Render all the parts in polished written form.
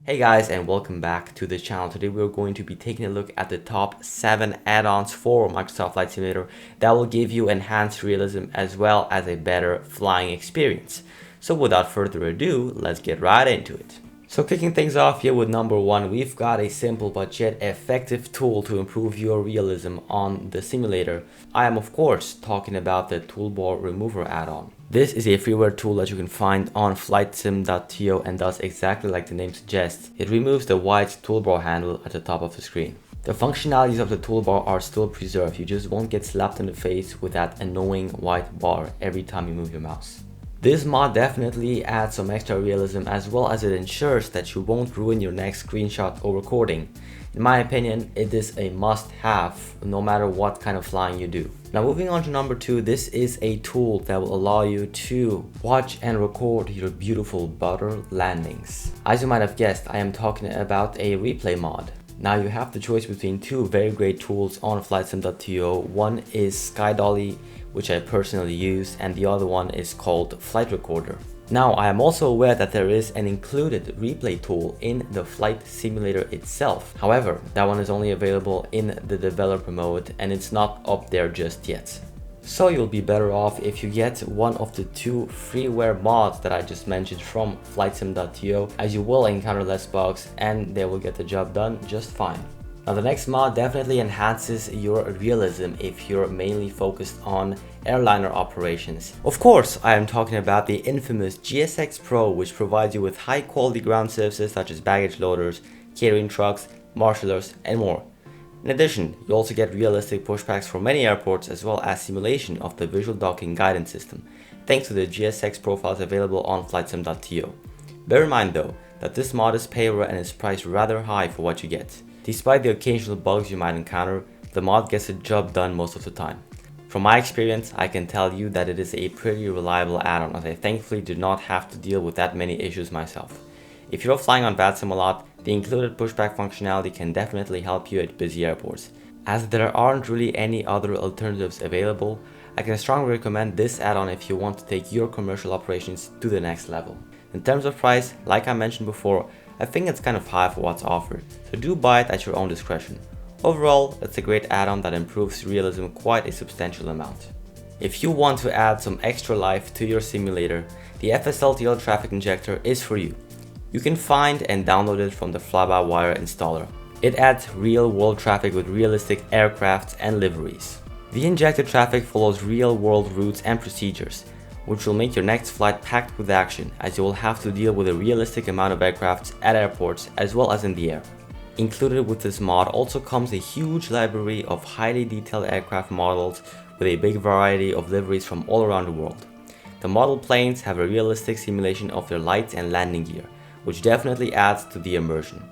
Hey guys, and welcome back to the channel. Today we're going to be taking a look at the top 7 add-ons for Microsoft Flight Simulator that will give you enhanced realism as well as a better flying experience. So without further ado, let's get right into it. So kicking things off here with number 1, we've got a simple but yet effective tool to improve your realism on the simulator. I am of course talking about the Toolbar Remover add-on. This is a freeware tool that you can find on flightsim.to and does exactly like the name suggests. It removes the white toolbar handle at the top of the screen. The functionalities of the toolbar are still preserved, you just won't get slapped in the face with that annoying white bar every time you move your mouse. This mod definitely adds some extra realism as well as it ensures that you won't ruin your next screenshot or recording. In my opinion, it is a must-have no matter what kind of flying you do. Now moving on to number 2, this is a tool that will allow you to watch and record your beautiful butter landings. As you might have guessed, I am talking about a replay mod. Now you have the choice between two very great tools on flightsim.to. One is SkyDolly, which I personally use, and the other one is called Flight Recorder. Now I am also aware that there is an included replay tool in the flight simulator itself. However, that one is only available in the developer mode and it's not up there just yet. So you'll be better off if you get one of the two freeware mods that I just mentioned from flightsim.to, as you will encounter less bugs and they will get the job done just fine. Now the next mod definitely enhances your realism if you're mainly focused on airliner operations. Of course, I am talking about the infamous GSX Pro, which provides you with high quality ground services such as baggage loaders, catering trucks, marshalers, and more. In addition, you also get realistic pushbacks from many airports as well as simulation of the visual docking guidance system, thanks to the GSX profiles available on flightsim.to. Bear in mind though, that this mod is payware and is priced rather high for what you get. Despite the occasional bugs you might encounter, the mod gets the job done most of the time. From my experience, I can tell you that it is a pretty reliable add-on, as I thankfully did not have to deal with that many issues myself. If you're flying on VATSIM a lot, the included pushback functionality can definitely help you at busy airports. As there aren't really any other alternatives available, I can strongly recommend this add-on if you want to take your commercial operations to the next level. In terms of price, like I mentioned before, I think it's kind of high for what's offered, so do buy it at your own discretion. Overall, it's a great add-on that improves realism quite a substantial amount. If you want to add some extra life to your simulator, the FSLTL traffic injector is for you. You can find and download it from the FlyByWire installer. It adds real-world traffic with realistic aircrafts and liveries. The injected traffic follows real-world routes and procedures, which will make your next flight packed with action, as you will have to deal with a realistic amount of aircrafts at airports as well as in the air. Included with this mod also comes a huge library of highly detailed aircraft models with a big variety of liveries from all around the world. The model planes have a realistic simulation of their lights and landing gear, which definitely adds to the immersion.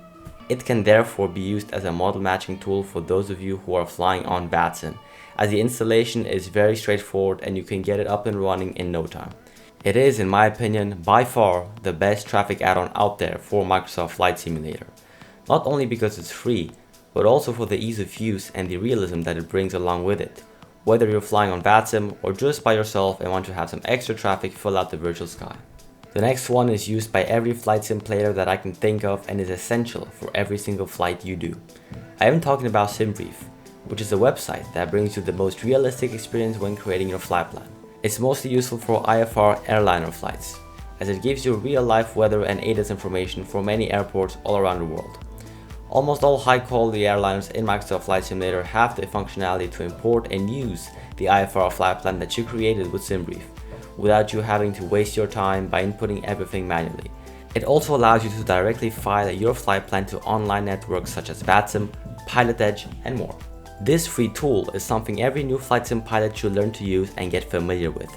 It can therefore be used as a model matching tool for those of you who are flying on VATSIM, as the installation is very straightforward and you can get it up and running in no time. It is, in my opinion, by far the best traffic add-on out there for Microsoft Flight Simulator. Not only because it's free, but also for the ease of use and the realism that it brings along with it. Whether you're flying on VATSIM or just by yourself and want to have some extra traffic fill out the virtual sky. The next one is used by every flight sim player that I can think of and is essential for every single flight you do. I am talking about SimBrief, which is a website that brings you the most realistic experience when creating your flight plan. It's mostly useful for IFR airliner flights, as it gives you real-life weather and ADAS information for many airports all around the world. Almost all high-quality airliners in Microsoft Flight Simulator have the functionality to import and use the IFR flight plan that you created with SimBrief, without you having to waste your time by inputting everything manually. It also allows you to directly file your flight plan to online networks such as VATSIM, PilotEdge, and more. This free tool is something every new flight sim pilot should learn to use and get familiar with,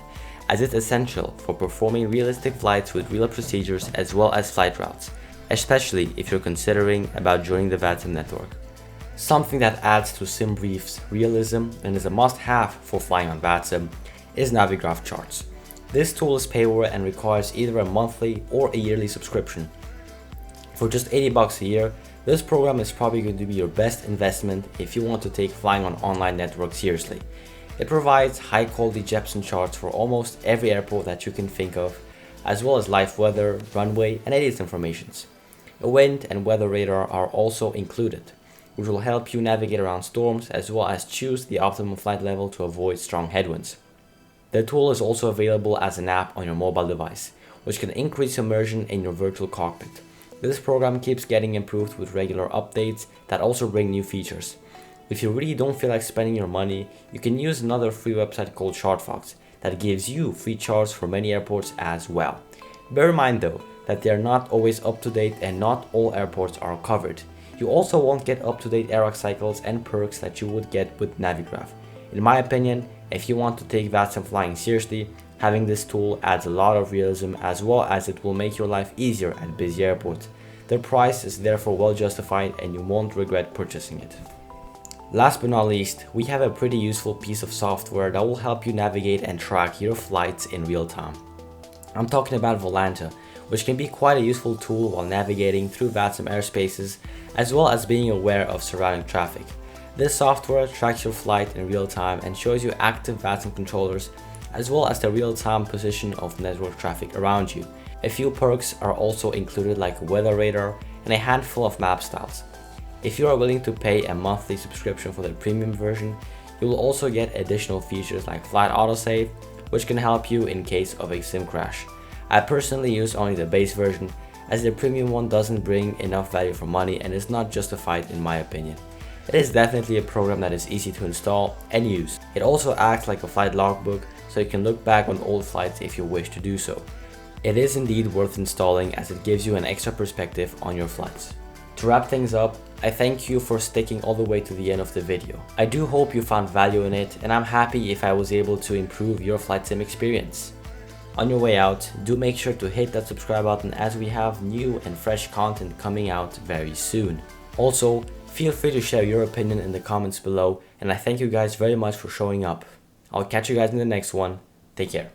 as it's essential for performing realistic flights with real procedures as well as flight routes, especially if you're considering about joining the VATSIM network. Something that adds to SimBrief's realism and is a must-have for flying on VATSIM is Navigraph charts. This tool is payware and requires either a monthly or a yearly subscription. For just $80 a year, this program is probably going to be your best investment if you want to take flying on online networks seriously. It provides high quality Jepson charts for almost every airport that you can think of, as well as live weather, runway, and ADAS informations. A wind and weather radar are also included, which will help you navigate around storms as well as choose the optimum flight level to avoid strong headwinds. The tool is also available as an app on your mobile device, which can increase immersion in your virtual cockpit. This program keeps getting improved with regular updates that also bring new features. If you really don't feel like spending your money, you can use another free website called ChartFox that gives you free charts for many airports as well. Bear in mind though, that they are not always up to date and not all airports are covered. You also won't get up to date AROC cycles and perks that you would get with Navigraph. In my opinion, if you want to take VATSIM flying seriously, having this tool adds a lot of realism as well as it will make your life easier at busy airports. The price is therefore well justified and you won't regret purchasing it. Last but not least, we have a pretty useful piece of software that will help you navigate and track your flights in real time. I'm talking about Volanta, which can be quite a useful tool while navigating through VATSIM airspaces as well as being aware of surrounding traffic. This software tracks your flight in real time and shows you active VATSIM controllers as well as the real-time position of network traffic around you. A few perks are also included like a weather radar and a handful of map styles. If you are willing to pay a monthly subscription for the premium version, you will also get additional features like flight autosave, which can help you in case of a SIM crash. I personally use only the base version as the premium one doesn't bring enough value for money and is not justified in my opinion. It is definitely a program that is easy to install and use. It also acts like a flight logbook, so you can look back on old flights if you wish to do so. It is indeed worth installing as it gives you an extra perspective on your flights. To wrap things up, I thank you for sticking all the way to the end of the video. I do hope you found value in it and I'm happy if I was able to improve your flight sim experience. On your way out, do make sure to hit that subscribe button as we have new and fresh content coming out very soon. Also, feel free to share your opinion in the comments below and I thank you guys very much for showing up. I'll catch you guys in the next one. Take care.